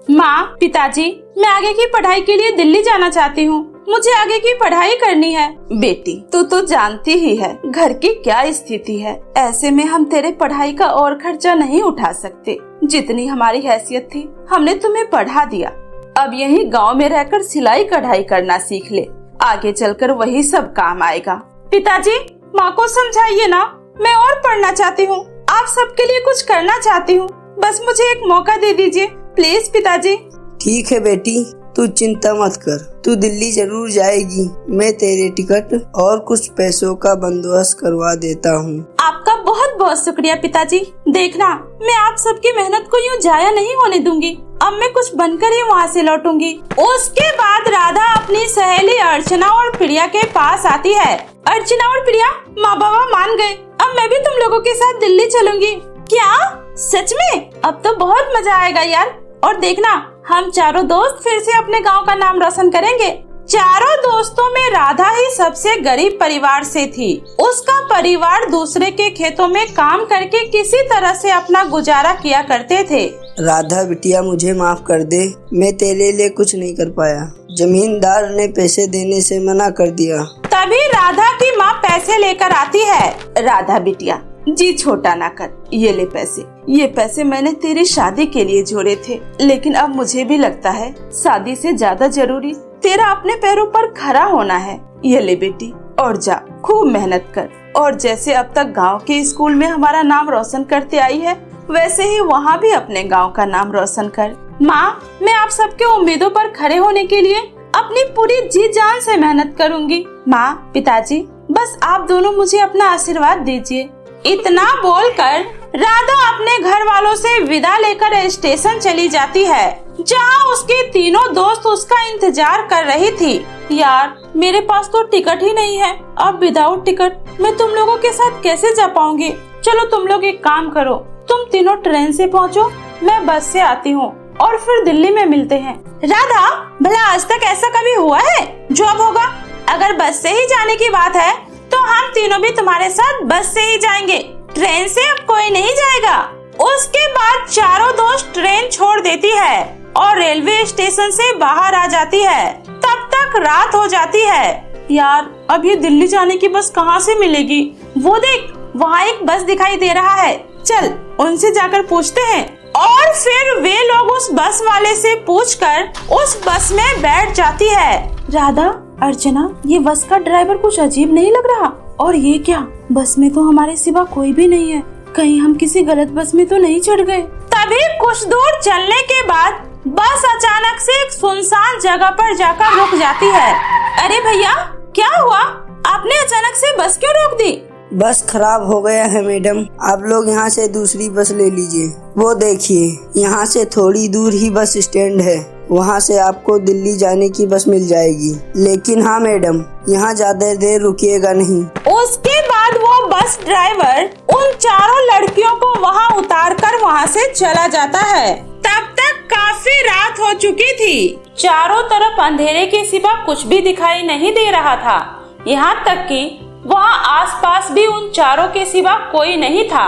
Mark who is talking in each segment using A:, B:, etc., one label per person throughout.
A: माँ, पिताजी, मैं आगे की पढ़ाई के लिए दिल्ली जाना चाहती हूँ। मुझे आगे की पढ़ाई करनी है। बेटी, तू तो जानती ही है घर की क्या स्थिति है। ऐसे में हम तेरे पढ़ाई का और खर्चा नहीं उठा सकते। जितनी हमारी हैसियत थी हमने तुम्हें पढ़ा दिया। अब यही गांव में रहकर सिलाई कढ़ाई करना सीख ले, आगे चलकर वही सब काम आएगा। पिताजी, माँ को समझाइए ना, मैं और पढ़ना चाहती हूँ। आप सबके लिए कुछ करना चाहती हूँ, बस मुझे एक मौका दे दीजिए प्लीज पिताजी।
B: ठीक है बेटी, तू चिंता मत कर, तू दिल्ली जरूर जाएगी। मैं तेरे टिकट और कुछ पैसों का बंदोबस्त करवा देता हूँ।
A: आपका बहुत बहुत शुक्रिया पिताजी। देखना, मैं आप सबकी मेहनत को यूँ जाया नहीं होने दूंगी। अब मैं कुछ बनकर ही वहाँ से लौटूंगी। उसके बाद राधा अपनी सहेली अर्चना और प्रिया के पास आती है। अर्चना और प्रिया, माँ बाबा मान गए, अब मैं भी तुम लोगों के साथ दिल्ली चलूंगी। क्या सच में? अब तो बहुत मजा आएगा यार। और देखना, हम चारों दोस्त फिर से अपने गांव का नाम रोशन करेंगे। चारों दोस्तों में राधा ही सबसे गरीब परिवार से थी। उसका परिवार दूसरे के खेतों में काम करके किसी तरह से अपना गुजारा किया करते थे।
B: राधा बिटिया, मुझे माफ कर दे, मैं तेरे लिए कुछ नहीं कर पाया। जमींदार ने पैसे देने से मना कर दिया।
A: तभी राधा की माँ पैसे लेकर आती है। राधा बिटिया, जी छोटा ना कर, ये ले पैसे। ये पैसे मैंने तेरी शादी के लिए जोड़े थे, लेकिन अब मुझे भी लगता है शादी से ज्यादा जरूरी तेरा अपने पैरों पर खड़ा होना है। ये ले बेटी, और जा खूब मेहनत कर, और जैसे अब तक गांव के स्कूल में हमारा नाम रोशन करते आई है, वैसे ही वहाँ भी अपने गांव का नाम रोशन कर। माँ, मैं आप सबके उम्मीदों पर खड़े होने के लिए अपनी पूरी जी जान से मेहनत करूँगी। माँ, पिताजी, बस आप दोनों मुझे अपना आशीर्वाद दीजिए। इतना बोलकर राधा अपने घर वालों से विदा लेकर स्टेशन चली जाती है, जहाँ उसके तीनों दोस्त उसका इंतजार कर रही थी। यार, मेरे पास तो टिकट ही नहीं है। अब विदाउट टिकट मैं तुम लोगों के साथ कैसे जा पाऊंगी? चलो तुम लोग एक काम करो, तुम तीनों ट्रेन से पहुँचो, मैं बस से आती हूँ और फिर दिल्ली में मिलते हैं। राधा, भला आज तक ऐसा कभी हुआ है? जो अब होगा, अगर बस से ही जाने की बात है तो हम तीनों भी तुम्हारे साथ बस से ही जाएंगे। ट्रेन से अब कोई नहीं जाएगा। उसके बाद चारों दोस्त ट्रेन छोड़ देती है और रेलवे स्टेशन से बाहर आ जाती है। तब तक रात हो जाती है। यार, अब ये दिल्ली जाने की बस कहाँ से मिलेगी? वो देख, वहाँ एक बस दिखाई दे रहा है। चल उनसे जाकर पूछते हैं। और फिर वे लोग उस बस वाले से पूछकर उस बस में बैठ जाती है। राधा, अर्चना, ये बस का ड्राइवर कुछ अजीब नहीं लग रहा? और ये क्या, बस में तो हमारे सिवा कोई भी नहीं है। कहीं हम किसी गलत बस में तो नहीं चढ़ गए? तभी कुछ दूर चलने के बाद बस अचानक से एक सुनसान जगह पर जाकर रुक जाती है। अरे भैया, क्या हुआ? आपने अचानक से बस क्यों रोक दी?
B: बस खराब हो गया है मैडम, आप लोग यहाँ से दूसरी बस ले लीजिए। वो देखिए, यहाँ से थोड़ी दूर ही बस स्टैंड है, वहाँ से आपको दिल्ली जाने की बस मिल जाएगी। लेकिन हाँ मैडम, यहाँ ज्यादा देर रुकिएगा नहीं। उसके
A: बाद वो बस ड्राइवर उन चारों लड़कियों को वहाँ उतारकर वहाँ से चला जाता है। तब तक काफी रात हो चुकी थी। चारों तरफ अंधेरे के सिवा कुछ भी दिखाई नहीं दे रहा था। यहाँ तक कि वहाँ आसपास भी उन चारों के सिवा कोई नहीं था।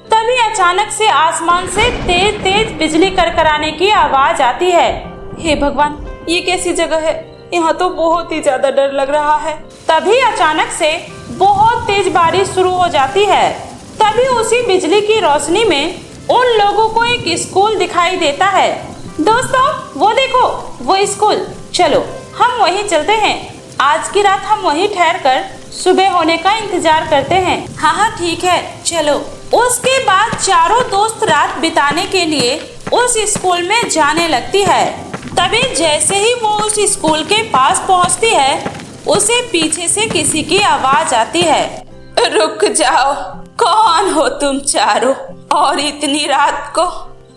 A: तभी अचानक से आसमान से तेज तेज बिजली करकराने की आवाज आती है। हे भगवान, ये कैसी जगह है? यहाँ तो बहुत ही ज्यादा डर लग रहा है। तभी अचानक से बहुत तेज बारिश शुरू हो जाती है। तभी उसी बिजली की रोशनी में उन लोगों को एक स्कूल दिखाई देता है। दोस्तों, वो देखो, वो स्कूल। चलो हम वहीं चलते हैं। आज की रात हम वहीं ठहर कर सुबह होने का इंतजार करते हैं। हाँ, ठीक है, चलो। उसके बाद चारों दोस्त रात बिताने के लिए उस स्कूल में जाने लगती है। तभी जैसे ही वो उस स्कूल के पास पहुंचती है, उसे पीछे से किसी की आवाज आती है। रुक जाओ, कौन हो तुम चारों, और इतनी रात को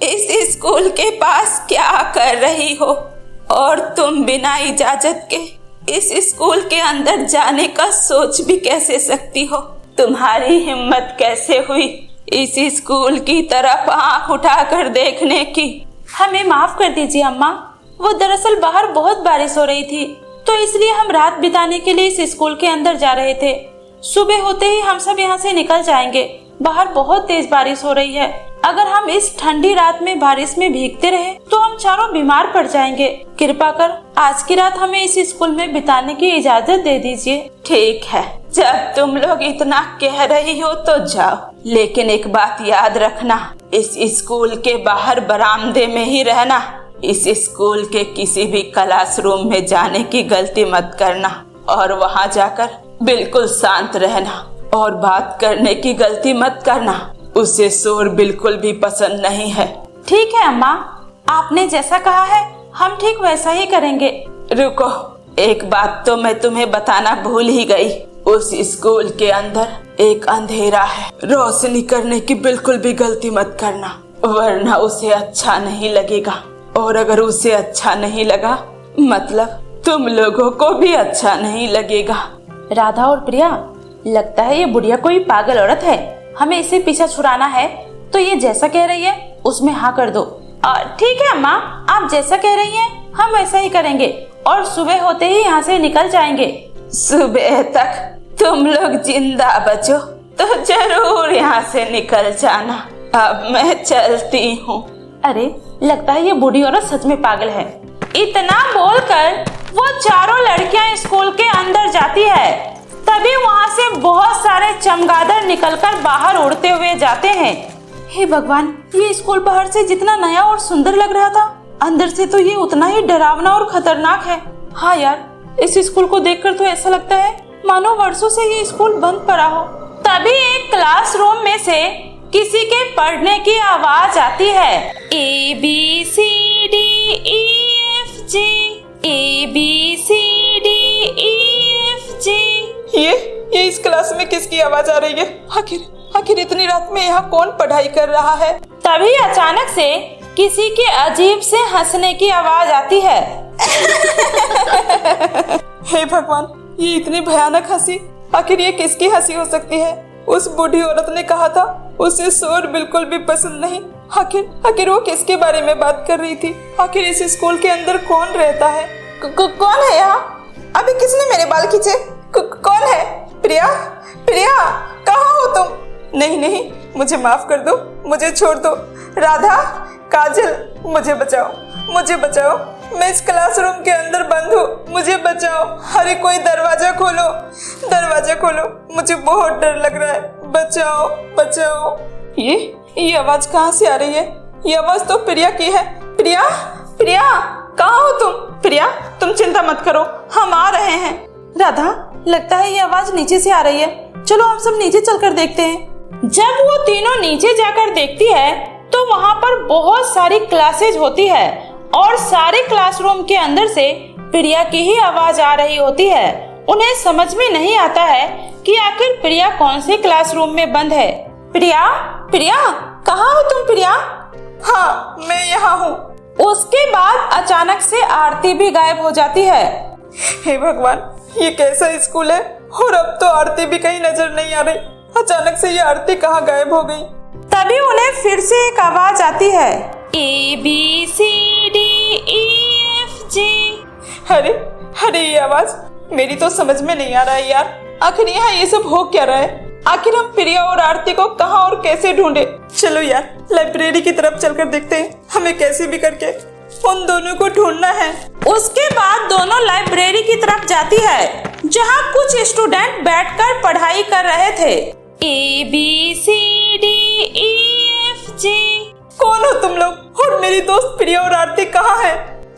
A: इस स्कूल के पास क्या कर रही हो? और तुम बिना इजाजत के इस स्कूल के अंदर जाने का सोच भी कैसे सकती हो? तुम्हारी हिम्मत कैसे हुई इस स्कूल की तरफ आंख उठाकर देखने की? हमें माफ कर दीजिए अम्मा, वो दरअसल बाहर बहुत बारिश हो रही थी, तो इसलिए हम रात बिताने के लिए इस स्कूल के अंदर जा रहे थे। सुबह होते ही हम सब यहाँ से निकल जाएंगे। बाहर बहुत तेज बारिश हो रही है, अगर हम इस ठंडी रात में बारिश में भीगते रहे तो हम चारों बीमार पड़ जाएंगे। कृपा कर आज की रात हमें इस स्कूल में बिताने की इजाजत दे दीजिए। ठीक है, जब तुम लोग इतना कह रही हो तो जाओ, लेकिन एक बात याद रखना, इस स्कूल के बाहर बरामदे में ही रहना। इस स्कूल के किसी भी क्लासरूम में जाने की गलती मत करना और वहाँ जाकर बिल्कुल शांत रहना और बात करने की गलती मत करना। उसे शोर बिल्कुल भी पसंद नहीं है। ठीक है अम्मा, आपने जैसा कहा है हम ठीक वैसा ही करेंगे। रुको, एक बात तो मैं तुम्हें बताना भूल ही गई। उस स्कूल के अंदर एक अंधेरा है, रोशनी करने की बिल्कुल भी गलती मत करना, वरना उसे अच्छा नहीं लगेगा। और अगर उसे अच्छा नहीं लगा मतलब तुम लोगों को भी अच्छा नहीं लगेगा। राधा और प्रिया, लगता है ये बुढ़िया कोई पागल औरत है, हमें इसे पीछा छुड़ाना है तो ये जैसा कह रही है उसमें हाँ कर दो। ठीक है अम्मा, आप जैसा कह रही हैं हम वैसा ही करेंगे और सुबह होते ही यहाँ से निकल जाएंगे। सुबह तक तुम लोग जिंदा बचो तो जरूर यहाँ से निकल जाना। अब मैं चलती हूँ। अरे लगता है ये बूढ़ी औरत सच में पागल है। इतना बोलकर वो चारों लड़कियां स्कूल के अंदर जाती है। तभी वहाँ से बहुत सारे चमगादड़ निकलकर बाहर उड़ते हुए जाते हैं। हे भगवान, ये स्कूल बाहर से जितना नया और सुंदर लग रहा था, अंदर से तो ये उतना ही डरावना और खतरनाक है। हाँ यार, इस स्कूल को देखकर तो ऐसा लगता है मानो वर्षों से ये स्कूल बंद पड़ा हो। तभी एक क्लासरूम में से किसी के पढ़ने की आवाज आती है। ABCDEFG ABCDEFG।
C: ये इस क्लास में किसकी आवाज आ रही है? आखिर इतनी रात में यहाँ कौन पढ़ाई कर रहा है?
A: तभी अचानक से किसी के अजीब से हंसने की आवाज आती है।
C: हे भगवान, ये इतनी भयानक हंसी, आखिर ये किसकी हंसी हो सकती है? उस बूढ़ी औरत ने कहा था उसे शोर बिल्कुल भी पसंद नहीं। आखिर वो किसके बारे में बात कर रही थी? आखिर इस स्कूल के अंदर कौन रहता है?
D: कौन है यहाँ? अभी किसने मेरे बाल खींचे? कौन है? प्रिया, कहाँ हो तुम?
C: नहीं, मुझे माफ कर दो, मुझे छोड़ दो। राधा, काजल, मुझे बचाओ। मैं इस क्लासरूम के अंदर बंद हूँ, मुझे बचाओ। अरे कोई दरवाजा खोलो, मुझे बहुत डर लग रहा है, बचाओ। ये आवाज कहाँ से आ रही है? ये आवाज तो प्रिया की है। प्रिया, कहाँ हो तुम? प्रिया, तुम चिंता मत करो, हम आ रहे हैं।
A: राधा, लगता है ये आवाज नीचे से आ रही है, चलो हम सब नीचे चलकर देखते हैं। जब वो तीनों नीचे जाकर देखती है तो वहाँ पर बहुत सारी क्लासेज होती है और सारे क्लासरूम के अंदर से प्रिया की ही आवाज आ रही होती है। उन्हें समझ में नहीं आता है कि आखिर प्रिया कौन से क्लासरूम में बंद है। प्रिया, कहाँ हो तुम? प्रिया,
C: हाँ, मैं यहाँ हूँ।
A: उसके बाद अचानक से आरती भी गायब हो जाती है।
C: हे भगवान, ये कैसा स्कूल है? और अब तो आरती भी कहीं नजर नहीं आ रही। अचानक से ये आरती कहाँ गायब हो गई?
A: तभी उन्हें फिर से एक आवाज आती है। ABCDEFG।
C: अरे ये आवाज मेरी तो समझ में नहीं आ रहा है यार। आखिर यहाँ ये सब हो क्या रहा है? आखिर हम प्रिया और आरती को कहाँ और कैसे ढूंढे? चलो यार, लाइब्रेरी की तरफ चलकर देखते हैं। हमें कैसे भी करके उन दोनों को ढूंढना है।
A: उसके बाद दोनों लाइब्रेरी की तरफ जाती है, जहाँ कुछ स्टूडेंट बैठकर पढ़ाई कर रहे थे। ABCDEFG।
C: कौन हो तुम लोग? और मेरी दोस्त प्रिया और आरती कहाँ है?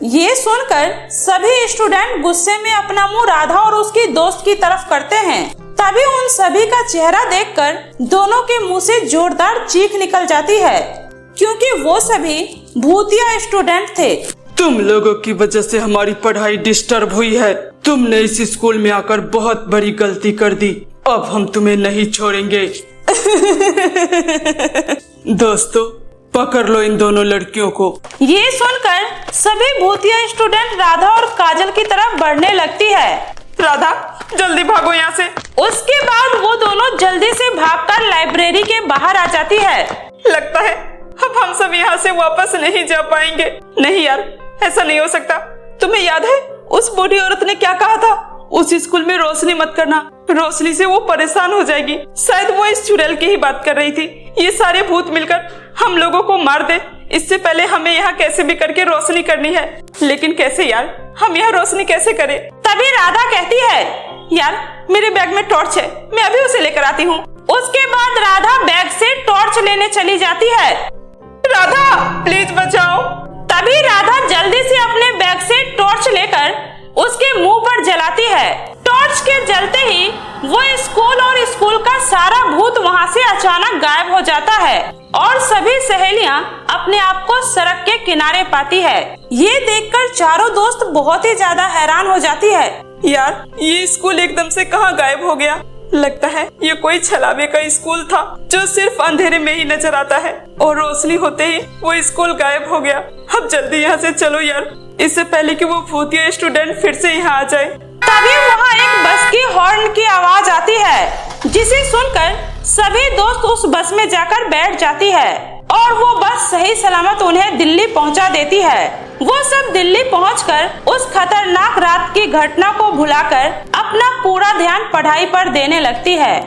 A: ये सुनकर सभी स्टूडेंट गुस्से में अपना मुंह राधा और उसकी दोस्त की तरफ करते हैं। तभी उन सभी का चेहरा देखकर दोनों के मुंह से जोरदार चीख निकल जाती है, क्योंकि वो सभी भूतिया स्टूडेंट थे।
C: तुम लोगों की वजह से हमारी पढ़ाई डिस्टर्ब हुई है। तुमने इस स्कूल में आकर बहुत बड़ी गलती कर दी। अब हम तुम्हें नहीं छोड़ेंगे। दोस्तों, पकड़ लो इन दोनों लड़कियों को।
A: ये सुनकर सभी भूतिया स्टूडेंट राधा और काजल की तरफ बढ़ने लगती है।
C: राधा, जल्दी भागो यहाँ से।
A: उसके बाद वो दोनों जल्दी से भागकर लाइब्रेरी के बाहर आ जाती है।
C: लगता है अब हम सब यहाँ से वापस नहीं जा पाएंगे। नहीं यार, ऐसा नहीं हो सकता। तुम्हें याद है उस बूढ़ी औरत ने क्या कहा था? उस स्कूल में रोशनी मत करना, रोशनी से वो परेशान हो जाएगी। शायद वो इस चुड़ैल की ही बात कर रही थी। ये सारे भूत मिलकर हम लोगों को मार दे, इससे पहले हमें यहाँ कैसे भी करके रोशनी करनी है। लेकिन कैसे यार, हम यहाँ रोशनी कैसे करें?
A: तभी राधा कहती है, यार मेरे बैग में टॉर्च है, मैं अभी उसे लेकर आती हूँ। उसके बाद राधा बैग से टॉर्च लेने चली जाती है।
C: राधा प्लीज बचाओ।
A: तभी राधा जल्दी से अपने बैग से टॉर्च लेकर उसके मुंह पर जलाती है। टॉर्च के जलते ही वो स्कूल और स्कूल का सारा भूत वहाँ से अचानक गायब हो जाता है और सभी सहेलियां अपने आप को सड़क के किनारे पाती है। ये देखकर चारों दोस्त बहुत ही ज्यादा हैरान हो जाती है।
C: यार ये स्कूल एकदम से कहाँ गायब हो गया? लगता है ये कोई छलावे का स्कूल था जो सिर्फ अंधेरे में ही नजर आता है और रोशनी होते ही वो स्कूल गायब हो गया। अब जल्दी यहाँ से चलो यार, इससे पहले कि वो भूतिया स्टूडेंट फिर से यहाँ आ जाए।
A: तभी वहाँ एक बस की हॉर्न की आवाज आती है, जिसे सुनकर सभी दोस्त उस बस में जाकर बैठ जाती है और वो बस सही सलामत उन्हें दिल्ली पहुँचा देती है। वो सब दिल्ली पहुंचकर उस खतरनाक रात की घटना को भुलाकर अपना पूरा ध्यान पढ़ाई पर देने लगती है।